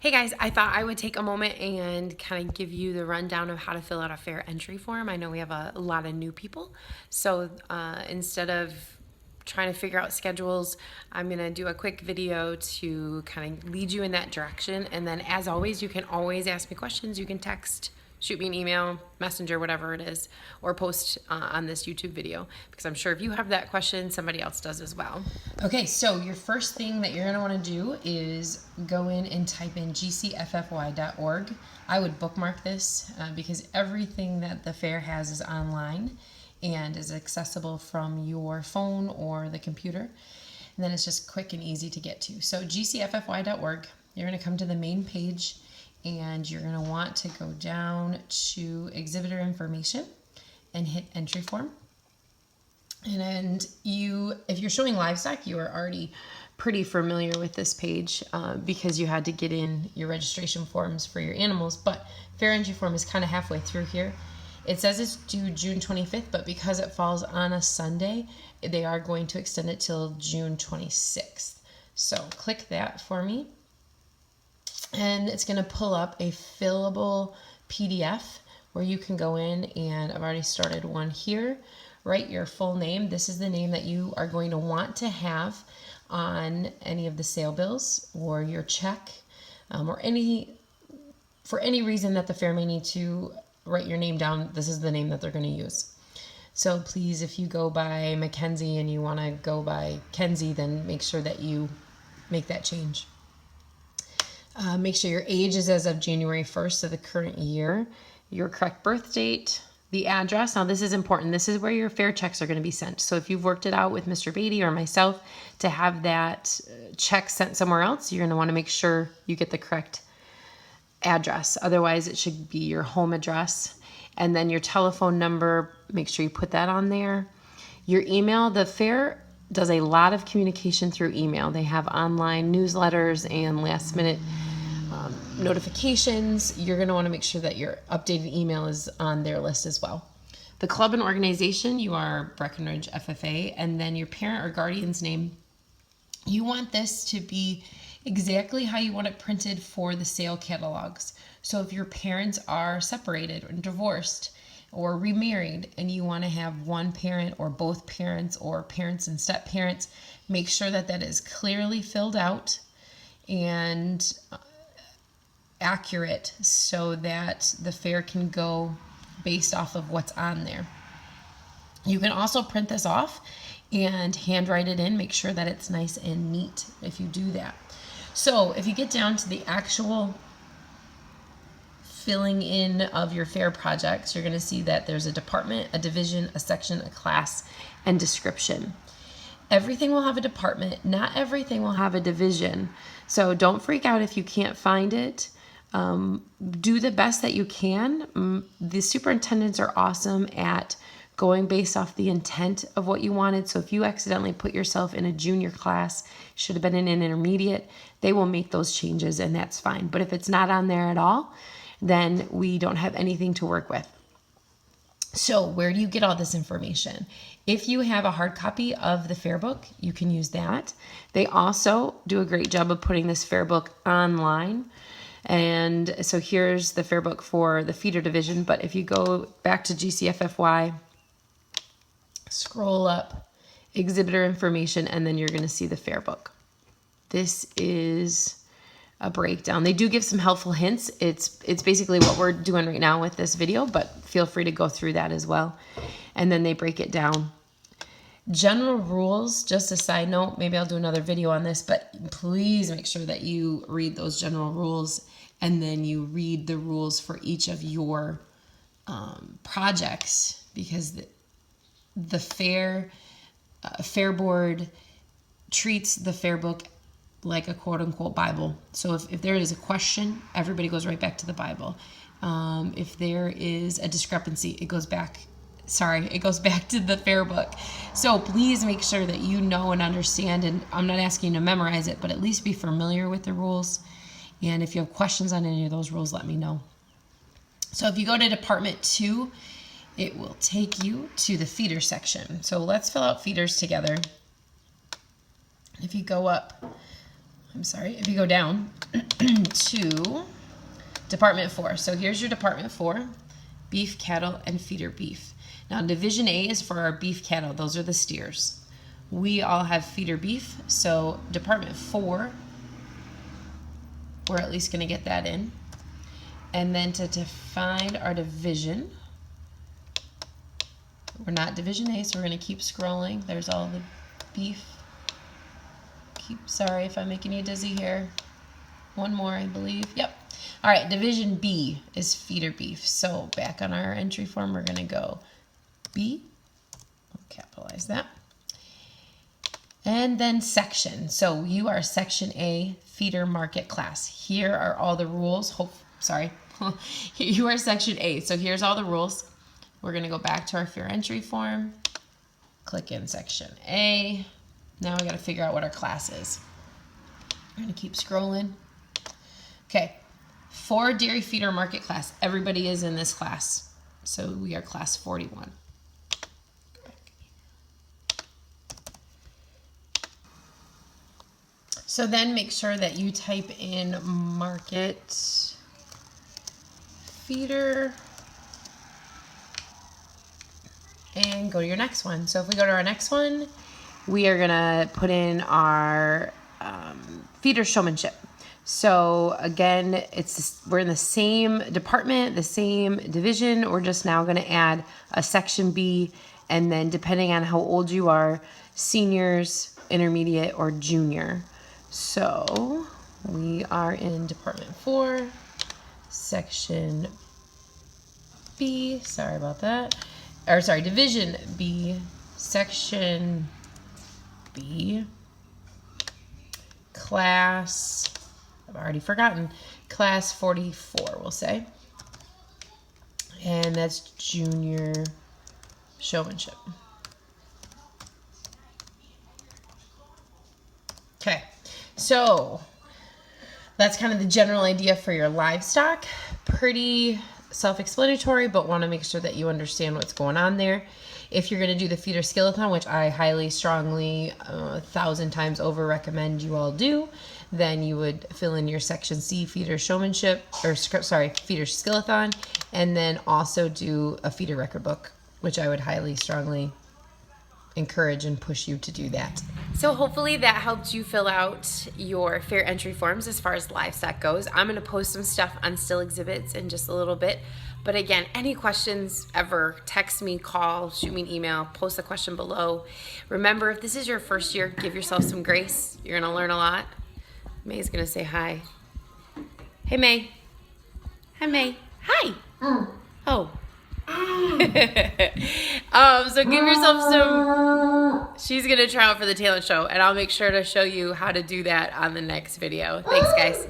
Hey guys, I thought I would take a moment and kind of give you the rundown of how to fill out a fair entry form. I know we have a lot of new people, so instead of trying to figure out schedules, I'm going to do a quick video to kind of lead you in that direction. And then, as always, you can always ask me questions. You can text, shoot me an email, messenger, whatever it is, or post on this YouTube video, because I'm sure if you have that question, somebody else does as well. Okay, so your first thing that you're going to want to do is go in and type in GCFFY.org. I would bookmark this because everything that the fair has is online and is accessible from your phone or the computer. And then it's just quick and easy to get to. So GCFFY.org, you're going to come to the main page and you're going to want to go down to exhibitor information and hit entry form. And if you're showing livestock, you are already pretty familiar with this page because you had to get in your registration forms for your animals. But fair entry form is kind of halfway through here. It says it's due June 25th, but because it falls on a Sunday, they are going to extend it till June 26th. So click that for me. And it's going to pull up a fillable PDF where you can go in, and I've already started one here. Write your full name. This is the name that you are going to want to have on any of the sale bills or your check, or for any reason that the fair may need to write your name down. This is the name that they're going to use. So please, if you go by Mackenzie and you want to go by Kenzie, then make sure that you make that change. Make sure your age is as of January 1st of the current year, your correct birth date, the address. Now this is important. This is where your fair checks are going to be sent. So if you've worked it out with Mr. Beatty or myself to have that check sent somewhere else, you're going to want to make sure you get the correct address. Otherwise, it should be your home address. And then your telephone number, make sure you put that on there. Your email, the fair does a lot of communication through email. They have online newsletters and last minute notifications. You're going to want to make sure that your updated email is on their list as well. The club and organization, you are Breckenridge FFA, and then your parent or guardian's name. You want this to be exactly how you want it printed for the sale catalogs. So if your parents are separated or divorced or remarried and you want to have one parent or both parents or parents and step parents, make sure that that is clearly filled out and accurate so that the fair can go based off of what's on there. You can also print this off and handwrite it in. Make sure that it's nice and neat if you do that. So if you get down to the actual filling in of your fair projects, you're going to see that there's a department, a division, a section, a class, and description. Everything will have a department. Not everything will have a division. So don't freak out if you can't find it. Do the best that you can. The superintendents are awesome at going based off the intent of what you wanted. So if you accidentally put yourself in a junior class, should have been in an intermediate, they will make those changes and that's fine. But if it's not on there at all, then we don't have anything to work with. So where do you get all this information? If you have a hard copy of the fair book, you can use that. They also do a great job of putting this fair book online. And so here's the fair book for the feeder division. But if you go back to GCFFY, scroll up, exhibitor information, and then you're going to see the fair book. This is a breakdown. They do give some helpful hints. It's basically what we're doing right now with this video, but feel free to go through that as well. And then they break it down. General rules, just a side note, maybe I'll do another video on this, but please make sure that you read those general rules and then you read the rules for each of your projects, because the fair board treats the fair book like a quote-unquote Bible. So if there is a question, everybody goes right back to the Bible. If there is a discrepancy, it goes back to the fair book. So please make sure that you know and understand, and I'm not asking you to memorize it, but at least be familiar with the rules. And if you have questions on any of those rules, let me know. So if you go to Department 2, it will take you to the feeder section. So let's fill out feeders together. If you go up, if you go down to Department 4. So here's your Department 4, beef, cattle, and feeder beef. Now Division A is for our beef cattle. Those are the steers. We all have feeder beef, so Department 4, we're at least going to get that in. And then to define our division, we're not Division A, so we're going to keep scrolling. There's all the beef. Sorry if I'm making you dizzy here. One more, I believe. Yep. All right, Division B is feeder beef. So back on our entry form, we're going to go B. I'll capitalize that. And then section. So you are Section A, feeder market class. Here are all the rules. You are Section A. So here's all the rules. We're going to go back to our fair entry form. Click in Section A. Now we got to figure out what our class is. We're going to keep scrolling. Okay. For dairy feeder market class, everybody is in this class. So we are class 41. So then make sure that you type in market feeder and go to your next one. So if we go to our next one, we are gonna put in our feeder showmanship. So again, we're in the same department, the same division. We're just now gonna add a Section B, and then depending on how old you are, seniors, intermediate, or junior. So we are in Department 4, Section B, sorry about that. Or sorry, Division B, Section B, class, I've already forgotten, class 44, we'll say. And that's junior showmanship. Okay. So that's kind of the general idea for your livestock. Pretty self-explanatory, but want to make sure that you understand what's going on there. If you're going to do the feeder skillathon, which I highly, strongly, 1,000 times over recommend you all do, then you would fill in your Section C feeder showmanship, or sorry, feeder skillathon, and then also do a feeder record book, which I would highly, strongly encourage and push you to do that. So hopefully that helped you fill out your fair entry forms as far as livestock goes. I'm going to post some stuff on still exhibits in just a little bit. But again, any questions ever, text me, call, shoot me an email, post a question below. Remember, if this is your first year, give yourself some grace. You're going to learn a lot. May's going to say hi. Hey, May. Hi, May. Hi. Oh. So give yourself some. She's gonna try out for the talent show, and I'll make sure to show you how to do that on the next video. Thanks, guys.